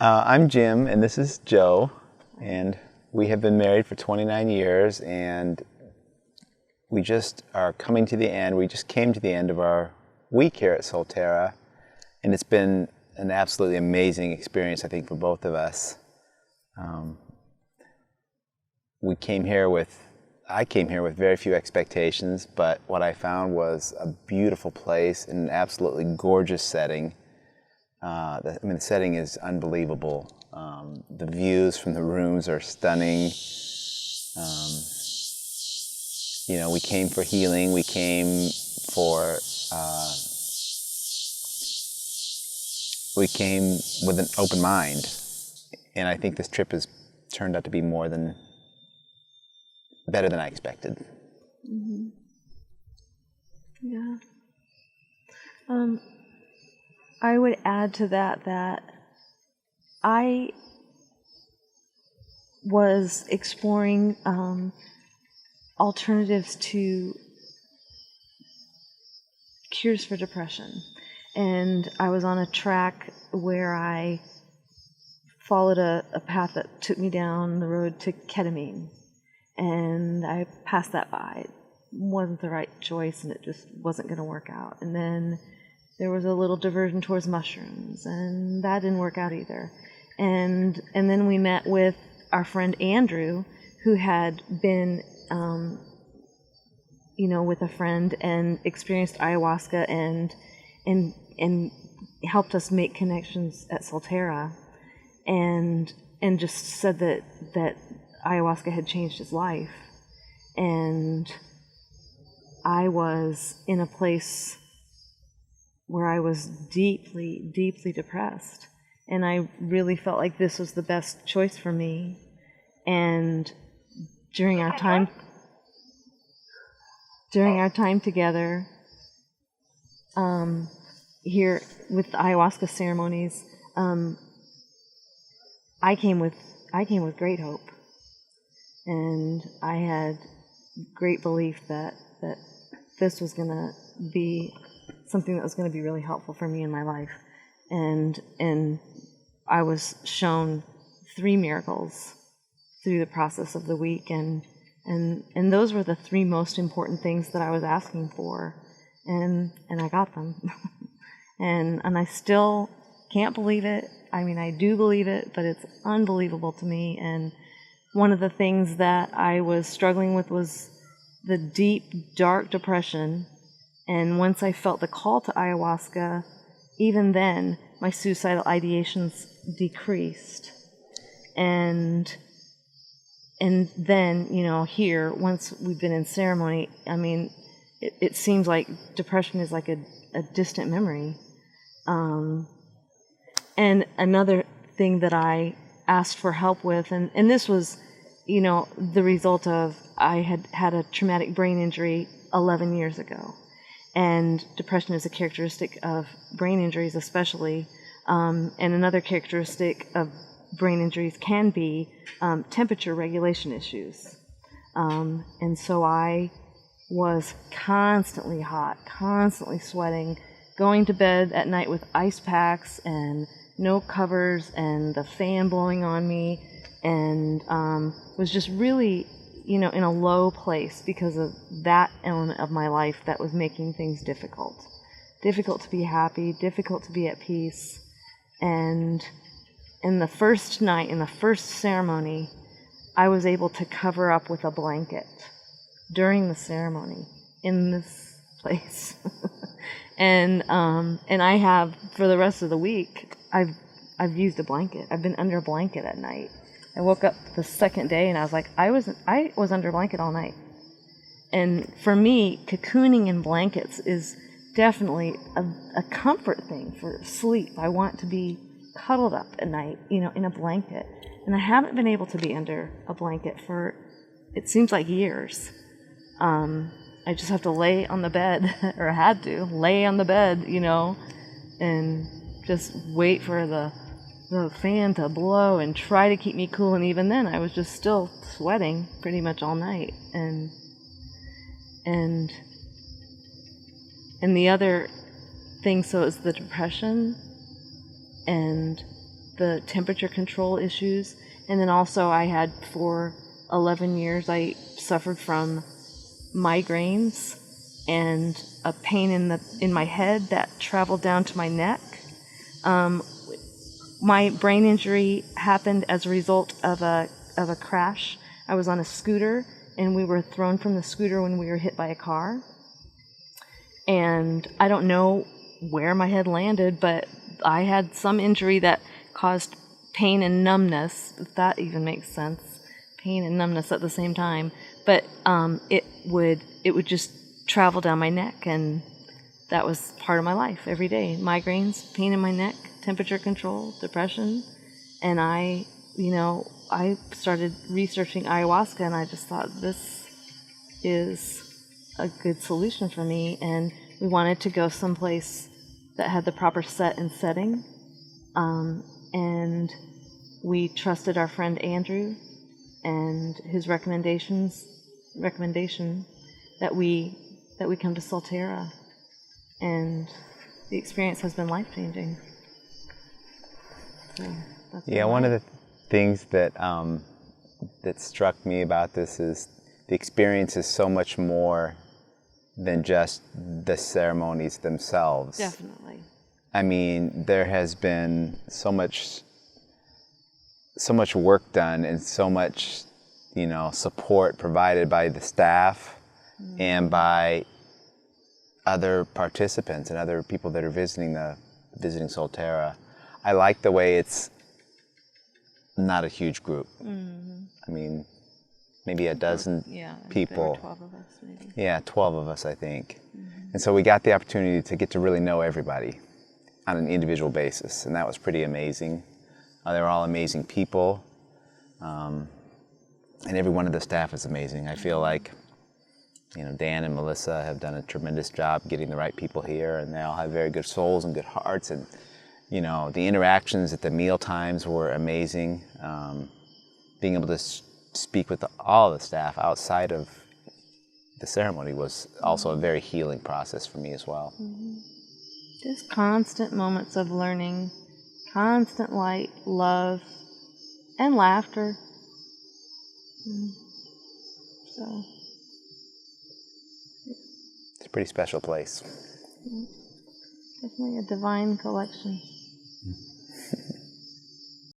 I'm Jim, and this is Joe, and we have been married for 29 years, and we just are coming to the end. We just came to the end of our week here at Soltara, and it's been an absolutely amazing experience, I think, for both of us. I came here with very few expectations, but what I found was a beautiful place in an absolutely gorgeous setting. The setting is unbelievable. The views from the rooms are stunning. We came for healing. We came with an open mind, and I think this trip has turned out to be better than I expected. Mm-hmm. Yeah. I would add to that I was exploring alternatives to cures for depression. And I was on a track where I followed a path that took me down the road to ketamine. And I passed that by. It wasn't the right choice, and it just wasn't going to work out. And then there was a little diversion towards mushrooms, and that didn't work out either. And then we met with our friend Andrew, who had been, with a friend and experienced ayahuasca and helped us make connections at Soltara, and just said that ayahuasca had changed his life. And I was in a place where I was deeply, deeply depressed. And I really felt like this was the best choice for me. And during our time together, here with the ayahuasca ceremonies, I came with great hope. And I had great belief that this was going to be something that was going to be really helpful for me in my life. And I was shown 3 miracles through the process of the week, and those were the 3 most important things that I was asking for, and I got them. and I still can't believe it. I mean, I do believe it, but it's unbelievable to me. And one of the things that I was struggling with was the deep, dark depression. And once I felt the call to ayahuasca, even then, my suicidal ideations decreased. And then, here, once we've been in ceremony, I mean, it seems like depression is like a distant memory. And another thing that I asked for help with, and this was, the result of I had a traumatic brain injury 11 years ago. And depression is a characteristic of brain injuries especially. And another characteristic of brain injuries can be temperature regulation issues. And so I was constantly hot, constantly sweating, going to bed at night with ice packs and no covers and the fan blowing on me, and was just really, in a low place because of that element of my life that was making things difficult. Difficult to be happy, difficult to be at peace. And in the first night, in the first ceremony, I was able to cover up with a blanket during the ceremony in this place. and I have, for the rest of the week, I've used a blanket. I've been under a blanket at night. I woke up the second day and I was like, I was under a blanket all night. And for me, cocooning in blankets is definitely a comfort thing for sleep. I want to be cuddled up at night, in a blanket. And I haven't been able to be under a blanket for, it seems like years. I just have to lay on the bed, or I had to lay on the bed, and just wait for the fan to blow and try to keep me cool. And even then, I was just still sweating pretty much all night. And the other thing, so it's the depression and the temperature control issues. And then also I had, for 11 years, I suffered from migraines and a pain in my head that traveled down to my neck. My brain injury happened as a result of a crash. I was on a scooter, and we were thrown from the scooter when we were hit by a car. And I don't know where my head landed, but I had some injury that caused pain and numbness, if that even makes sense. Pain and numbness at the same time. But it would just travel down my neck, and that was part of my life every day. Migraines, pain in my neck, temperature control, depression. And I started researching ayahuasca, and I just thought, this is a good solution for me. And we wanted to go someplace that had the proper set and setting. And we trusted our friend Andrew and his recommendation that we come to Soltara. And the experience has been life-changing. So yeah, one of the things that that struck me about this is the experience is so much more than just the ceremonies themselves. Definitely. I mean, there has been so much work done and so much, support provided by the staff and by other participants and other people that are visiting Soltara. I like the way it's not a huge group. Mm-hmm. I mean, maybe a dozen people. There were 12 of us, maybe. Yeah, 12 of us, I think. Mm-hmm. And so we got the opportunity to get to really know everybody on an individual basis, and that was pretty amazing. They were all amazing people, and every one of the staff is amazing. I feel like, Dan and Melissa have done a tremendous job getting the right people here, and they all have very good souls and good hearts, and the interactions at the meal times were amazing. Being able to speak with all the staff outside of the ceremony was also a very healing process for me as well. Mm-hmm. Just constant moments of learning, constant light, love, and laughter. So it's a pretty special place. Definitely a divine collection.